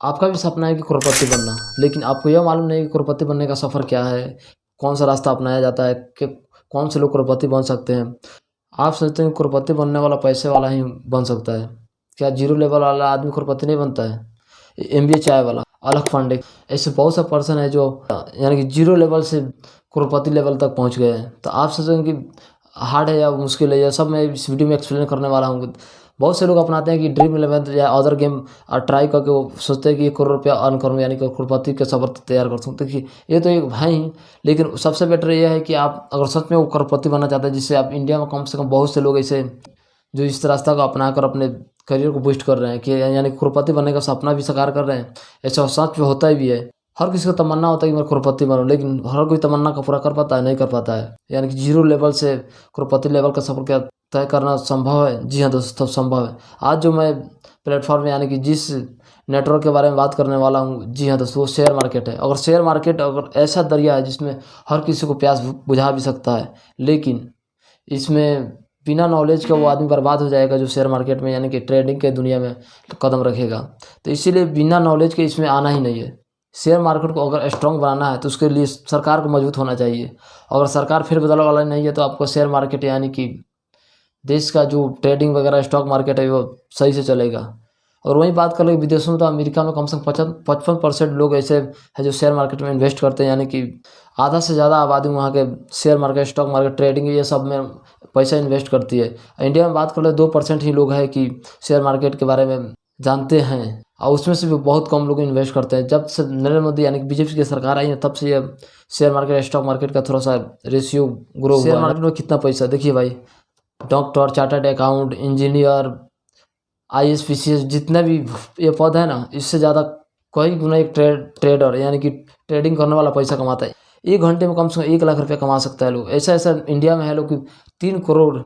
आपका भी सपना है कि करोड़पति बनना, लेकिन आपको यह मालूम नहीं कि करोड़पति बनने का सफ़र क्या है, कौन सा रास्ता अपनाया जाता है, कि कौन से लोग करोड़पति बन सकते हैं। आप सोचते हैं करोड़पति बनने वाला पैसे वाला ही बन सकता है, क्या जीरो लेवल वाला आदमी करोड़पति नहीं बनता है। एमबीए चाय वाला अलग फंड है, ऐसे बहुत सा पर्सन है जो यानी कि जीरो लेवल से करोड़पति लेवल तक पहुंच गए हैं। तो आप सोचेंगे कि हार्ड है या मुश्किल है, यह सब मैं इस वीडियो में एक्सप्लेन करने वाला हूँ। बहुत से लोग अपनाते हैं कि ड्रीम इलेवन या अदर गेम ट्राई करके वो सोचते हैं कि 1 करोड़ रुपया अर्न करूँ, यानी कि करोड़पति का सफर तैयार कर सकूँ। देखिए ये तो एक है ही, लेकिन सबसे बेटर ये है कि आप अगर सच में वो करोड़पति बनना चाहते हैं, जिससे आप इंडिया में कम से कम बहुत से लोग ऐसे जो इस रास्ता को अपनाकर अपने करियर को बूस्ट कर रहे हैं, कि यानी करोड़पति बनने का सपना भी साकार कर रहे हैं। ऐसा सच में होता भी है। हर किसी को तमन्ना होता है कि मैं करोड़पति बनूं, लेकिन हर कोई तमन्ना का पूरा कर पाता है, नहीं कर पाता है। यानी कि जीरो लेवल से करोड़पति लेवल का सफर क्या तय करना संभव है? जी हाँ दोस्तों, संभव है। आज जो मैं प्लेटफॉर्म यानी कि जिस नेटवर्क के बारे में बात करने वाला हूँ, जी हाँ दोस्तों, वो शेयर मार्केट है। अगर शेयर मार्केट अगर ऐसा दरिया है जिसमें हर किसी को प्यास बुझा भी सकता है, लेकिन इसमें बिना नॉलेज का वो आदमी बर्बाद हो जाएगा जो शेयर मार्केट में यानी कि ट्रेडिंग के दुनिया में कदम रखेगा। तो इसीलिए बिना नॉलेज के इसमें आना ही नहीं है। शेयर मार्केट को अगर स्ट्रॉन्ग बनाना है तो उसके लिए सरकार को मजबूत होना चाहिए। अगर सरकार फिर बदलने वाला नहीं है तो आपको शेयर मार्केट यानी कि देश का जो ट्रेडिंग वगैरह स्टॉक मार्केट है वो सही से चलेगा। और वहीं बात कर ले विदेशों में, तो अमेरिका में कम से कम 55% लोग ऐसे हैं जो शेयर मार्केट में इन्वेस्ट करते हैं, यानी कि आधा से ज़्यादा आबादी वहाँ के share market, stock market, trading ये सब में पैसा इन्वेस्ट करती है। इंडिया में बात कर ले 2% ही लोग हैं कि शेयर मार्केट के बारे में जानते हैं, और उसमें से भी बहुत कम लोग इन्वेस्ट करते हैं। जब से नरेंद्र मोदी यानी कि बीजेपी की सरकार आई है, तब से ये शेयर मार्केट, स्टॉक मार्केट का थोड़ा सा रेशियो ग्रो हुआ। शेयर मार्केट में कितना पैसा देखिए भाई, doctor, chartered account, engineer, IAS, PCS, जितने भी ये पद है ना, इससे ज़्यादा कई गुना एक ट्रेडर यानी कि ट्रेडिंग करने वाला पैसा कमाता है। 1 घंटे में कम से कम 1 लाख रुपया कमा सकता है लोग। ऐसा ऐसा इंडिया में है लोग कि 3 करोड़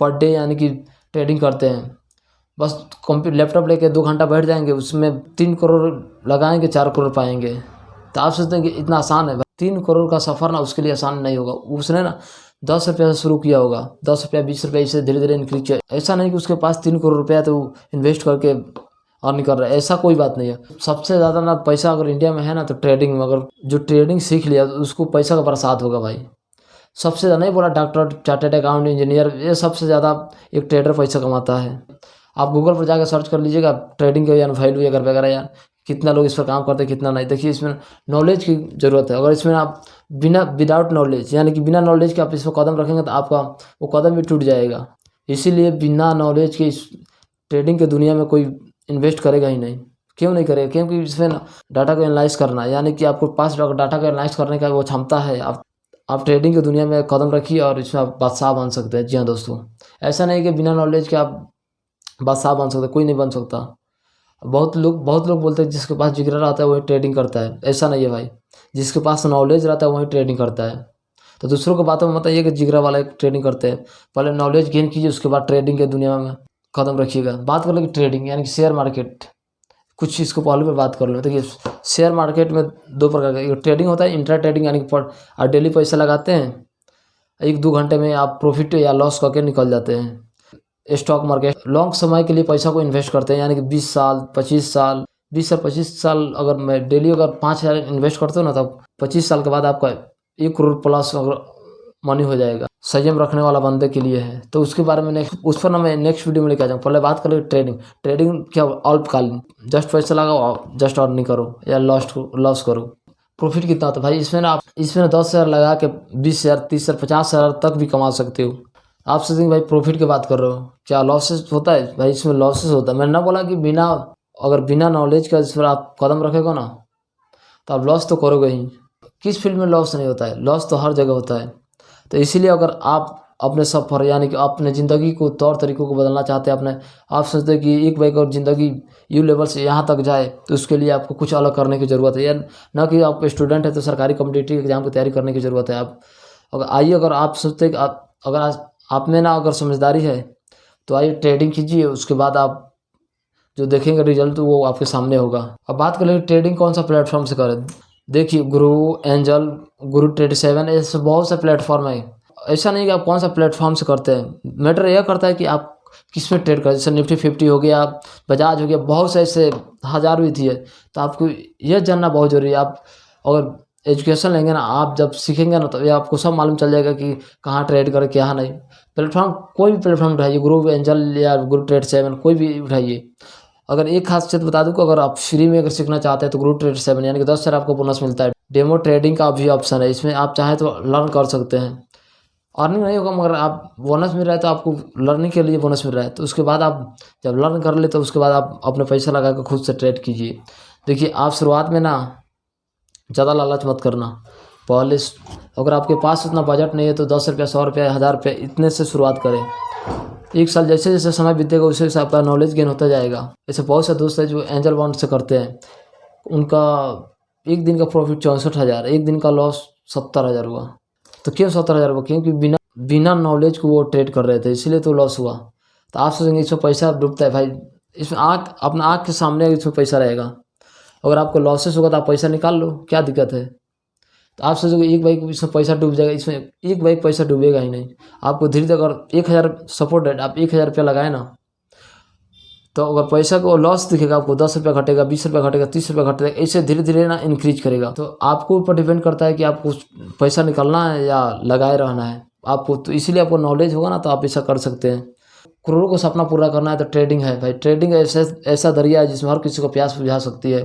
पर डे यानी कि ट्रेडिंग करते हैं। बस कंप्यूटर लैपटॉप लेके 2 घंटा बैठ जाएंगे, उसमें 3 करोड़ लगाएंगे, 4 करोड़ पाएंगे। तो आप सोचते हैं कि इतना आसान है? 3 करोड़ का सफ़र ना उसके लिए आसान नहीं होगा। उसने ना 10 रुपये से शुरू किया होगा, 10 रुपया, 20 रुपये, इससे धीरे धीरे इंक्रीज किया। ऐसा नहीं कि उसके पास 3 करोड़ रुपया तो इन्वेस्ट करके अर्न कर रहा है, ऐसा कोई बात नहीं है। सबसे ज़्यादा ना पैसा अगर इंडिया में है ना तो ट्रेडिंग में, अगर जो ट्रेडिंग सीख लिया तो उसको पैसा का बरसात होगा भाई। सबसे ज़्यादा नहीं बोला डॉक्टर, चार्टर्ड अकाउंट, इंजीनियर, ये सबसे ज़्यादा एक ट्रेडर पैसा कमाता है। आप गूगल पर जाकर सर्च कर लीजिएगा ट्रेडिंग के यार वैल्यू या वगैरह, यार कितना लोग इस पर काम करते हैं, कितना नहीं। देखिए इसमें नॉलेज की ज़रूरत है। अगर इसमें आप विदाउट नॉलेज यानी कि बिना नॉलेज के आप इस पर कदम रखेंगे तो आपका वो कदम भी टूट जाएगा। इसीलिए बिना नॉलेज के इस ट्रेडिंग के दुनिया में कोई इन्वेस्ट करेगा ही नहीं। क्यों नहीं करेगा? क्योंकि इसमें ना डाटा को एनालाइज करना, यानी कि आपको पास डाटा को एनालाइज करने का वो क्षमता है। आप ट्रेडिंग की दुनिया में कदम रखिए और इसमें आप बादशाह बन सकते हैं। जी हाँ दोस्तों, ऐसा नहीं कि बिना नॉलेज के आप बादशाह बन सकते, कोई नहीं बन सकता। बहुत लोग बोलते हैं जिसके पास जिगरा रहता है वही ट्रेडिंग करता है। ऐसा नहीं है भाई, जिसके पास नॉलेज रहता है वही ट्रेडिंग करता है। तो दूसरों को बातों में मत आइए कि जिगरा वाला ट्रेडिंग करते हैं। पहले नॉलेज गेन कीजिए, उसके बाद ट्रेडिंग के दुनिया में कदम रखिएगा। बात कर ले कि ट्रेडिंग यानी कि शेयर मार्केट, कुछ इसको पहले पर बात कर लो। देखिए शेयर मार्केट में 2 प्रकार का ट्रेडिंग होता है, इंट्रा ट्रेडिंग यानी कि आप डेली पैसा लगाते हैं, 1-2 घंटे में आप प्रॉफिट या लॉस करके निकल जाते हैं। स्टॉक मार्केट लॉन्ग समय के लिए पैसा को इन्वेस्ट करते हैं, यानी कि 20 साल 25 साल 20 से 25 साल अगर मैं डेली अगर 5,000 इन्वेस्ट करता हूँ ना, तब 25 साल के बाद आपका 1 करोड़ प्लस अगर मनी हो जाएगा। संयम रखने वाला बंदे के लिए है। तो उसके बारे में उस पर ना मैं नेक्स्ट वीडियो में लेके आ जाऊँ। पहले बात करें ट्रेडिंग क्या अल्पकालीन, जस्ट पैसा लगाओ, जस्ट अर्निंग करो या लॉस करो। प्रॉफिट कितना होता है भाई इसमें ना? आप इसमें 10,000 लगा के 20,000, 30,000, 50,000 तक भी कमा सकते हो। आप सोचेंगे भाई प्रॉफिट की बात कर रहे हो, क्या लॉसेस होता है? भाई इसमें लॉसेस होता है। मैंने ना बोला कि अगर बिना नॉलेज का इस पर आप कदम रखेगा ना तो आप लॉस तो करोगे ही। किस फील्ड में लॉस नहीं होता है? लॉस तो हर जगह होता है। तो इसीलिए अगर आप अपने सफ़र यानी कि अपने ज़िंदगी को, तौर तरीक़ों को बदलना चाहते हैं अपने, आप सोचते हैं कि एक बाइक और ज़िंदगी यू लेवल से यहाँ तक जाए, तो उसके लिए आपको कुछ अलग करने की ज़रूरत है। या ना कि आप स्टूडेंट है तो सरकारी कॉम्पिटिटिव एग्जाम की तैयारी करने की ज़रूरत है। अगर आप सोचते हैं कि अगर आप में ना अगर समझदारी है तो आइए ट्रेडिंग कीजिए, उसके बाद आप जो देखेंगे रिजल्ट वो आपके सामने होगा। अब बात कर लेंगे ट्रेडिंग कौन सा प्लेटफॉर्म से करें। देखिए गुरु, एंजल, गुरु ट्रेड 7, ऐसे बहुत से प्लेटफॉर्म है। ऐसा नहीं कि आप कौन सा प्लेटफॉर्म से करते हैं, मैटर यह करता है कि आप किस में ट्रेड करें, जैसे निफ्टी 50 हो गया, बजाज हो गया, बहुत से ऐसे हज़ार भी थी है। तो आपको यह जानना बहुत ज़रूरी है। आप अगर एजुकेशन लेंगे ना, आप जब सीखेंगे ना, तो ये आपको सब मालूम चल जाएगा कि कहाँ ट्रेड करें क्या नहीं। प्लेटफॉर्म कोई भी प्लेटफॉर्म उठाइए, ग्रुप एंजल या ग्रुप ट्रेड 7 कोई भी उठाइए। अगर एक खासियत बता दूँ कि अगर आप फ्री में अगर सीखना चाहते हैं तो ग्रुप ट्रेड 7 यानी कि 10,000 आपको बोनस मिलता है। डेमो ट्रेडिंग का भी ऑप्शन है, इसमें आप चाहें तो लर्न कर सकते हैं। अर्निंग नहीं होगा, मगर आप बोनस मिल रहा है तो आपको लर्निंग के लिए बोनस मिल रहा है। तो उसके बाद आप जब लर्न कर ले तो उसके बाद आप अपने पैसा लगा कर खुद से ट्रेड कीजिए। देखिए, आप शुरुआत में ना ज़्यादा लालच मत करना। पहले अगर आपके पास उतना बजट नहीं है तो 10 रुपया, 100 रुपया, 1000 रुपया इतने से शुरुआत करें। एक साल जैसे जैसे समय बीतेगा उसे हिसाब आपका नॉलेज गेन होता जाएगा। ऐसे बहुत से दोस्त हैं जो एंजल बॉन्ड से करते हैं, उनका एक दिन का प्रॉफिट 64,000, एक दिन का लॉस 70,000 हुआ। तो क्यों 70,000 हुआ? क्योंकि बिना बिना नॉलेज को वो ट्रेड कर रहे थे, इसीलिए तो लॉस हुआ। तो आप सोचेंगे इसमें पैसा डूबता है भाई, इसमें अपना आँख के सामने इसमें पैसा रहेगा। अगर आपको लॉसेस होगा तो आप पैसा निकाल लो, क्या दिक्कत है? तो आप सोचोगे एक बाइक इसमें पैसा डूब जाएगा, इसमें एक बाइक पैसा डूबेगा ही नहीं। आपको धीरे धीरे अगर 1000 सपोर्ट रेट आप 1000 रुपया लगाए ना, तो अगर पैसा को लॉस दिखेगा आपको 10 रुपया घटेगा, 20 रुपया घटेगा, 30 रुपया घटेगा, ऐसे धीरे धीरे ना इंक्रीज करेगा। तो आपको ऊपर डिपेंड करता है कि आपको पैसा निकालना है या लगाए रहना है आपको। तो इसीलिए आपको नॉलेज होगा ना तो आप ऐसा कर सकते हैं। करोड़ों को सपना पूरा करना है तो ट्रेडिंग है भाई। ट्रेडिंग ऐसा दरिया है जिसमें हर किसी को प्यास बुझा सकती है।